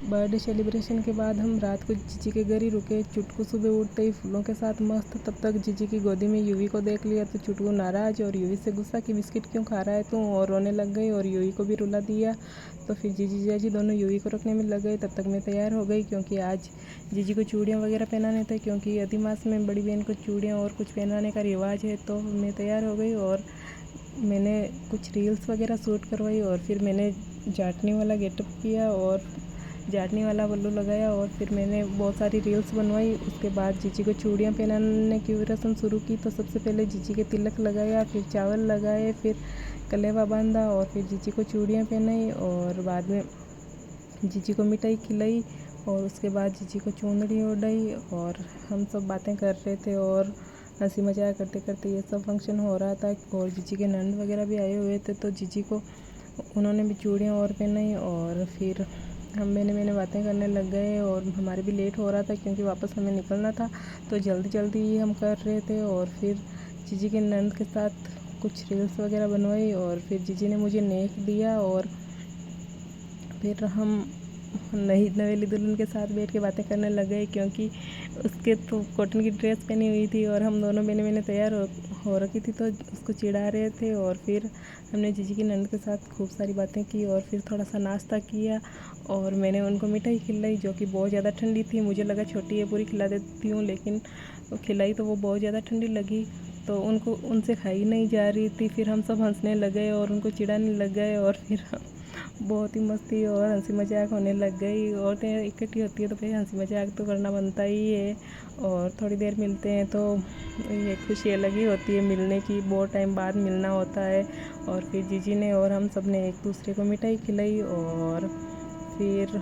Birthday celebration के बाद हम रात को जीजी के घर ही रुके। चुटकू सुबह उठते ही फूलों के साथ मस्त, तब तक जीजी की गोदी में यूवी को देख लिया तो चुटकू नाराज़ और यूवी से गुस्सा कि बिस्किट क्यों खा रहा है तू, और रोने लग गई और यूवी को भी रुला दिया। तो फिर जीजी जाजी दोनों यूवी को रखने में लग गए। तब तक मैं तैयार हो गई क्योंकि आज जीजी को चूड़ियाँ वगैरह पहनाने थे, क्योंकि अधिमास में बड़ी बहन को चूड़ियाँ और कुछ पहनाने का रिवाज है। तो मैं तैयार हो गई और मैंने कुछ रील्स वगैरह शूट करवाई और फिर मैंने जाटनी वाला गेटअप किया और जाटनी वाला पल्लू लगाया और फिर मैंने बहुत सारी रील्स बनवाई। उसके बाद जीजी को चूड़ियाँ पहनाने की रस्म शुरू की। तो सबसे पहले जीजी के तिलक लगाया, फिर चावल लगाए, फिर कलेवा बांधा और फिर जीजी को चूड़ियाँ पहनाई और बाद में जीजी को मिठाई खिलाई और उसके बाद जीजी को चुंदड़ी ओढ़ाई और हम सब बातें कर रहे थे और हंसी मजाक करते करते ये सब फंक्शन हो रहा था। और जीजी के नंद वगैरह भी आए हुए थे तो जीजी को उन्होंने भी चूड़ियाँ और पहनाई और फिर हम मैंने बातें करने लग गए और हमारे भी लेट हो रहा था क्योंकि वापस हमें निकलना था। तो जल्दी जल्दी ही हम कर रहे थे और फिर जीजी के नंद के साथ कुछ रील्स वगैरह बनवाई और फिर जीजी ने मुझे नेक दिया और फिर हम नई नवेली दुल्हन के साथ बैठ के बातें करने लग गए क्योंकि उसके तो कॉटन की ड्रेस पहनी हुई थी और हम दोनों बहनें मैंने तैयार हो रखी थी तो उसको चिढ़ा रहे थे। और फिर हमने जीजी की नंद के साथ खूब सारी बातें की और फिर थोड़ा सा नाश्ता किया और मैंने उनको मिठाई खिलाई जो कि बहुत ज़्यादा ठंडी थी। मुझे लगा छोटी है पूरी खिला देती हूँ, लेकिन खिलाई तो वो बहुत ज़्यादा ठंडी लगी तो उनको उनसे खाई नहीं जा रही थी। फिर हम सब हंसने लगे और उनको चिढ़ाने लग गए और फिर बहुत ही मस्ती और हंसी मजाक होने लग गई। औरतें इकट्ठी होती है तो फिर हंसी मजाक तो करना बनता ही है। और थोड़ी देर मिलते हैं तो ये खुशी अलग ही होती है मिलने की, बहुत टाइम बाद मिलना होता है। और फिर जीजी ने और हम सब ने एक दूसरे को मिठाई खिलाई और फिर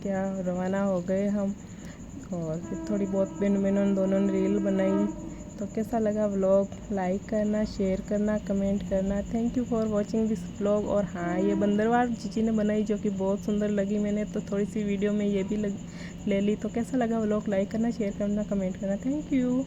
क्या रवाना हो गए हम। और फिर थोड़ी बहुत बहनों दोनों ने रील बनाई। तो कैसा लगा व्लॉग, लाइक करना, शेयर करना, कमेंट करना। Thank you for watching this vlog. और हाँ, ये बंदरवाल जीजी ने बनाई जो कि बहुत सुंदर लगी, मैंने तो थोड़ी सी वीडियो में ये भी ले ली। तो कैसा लगा व्लॉग, लाइक करना, शेयर करना, कमेंट करना। Thank you.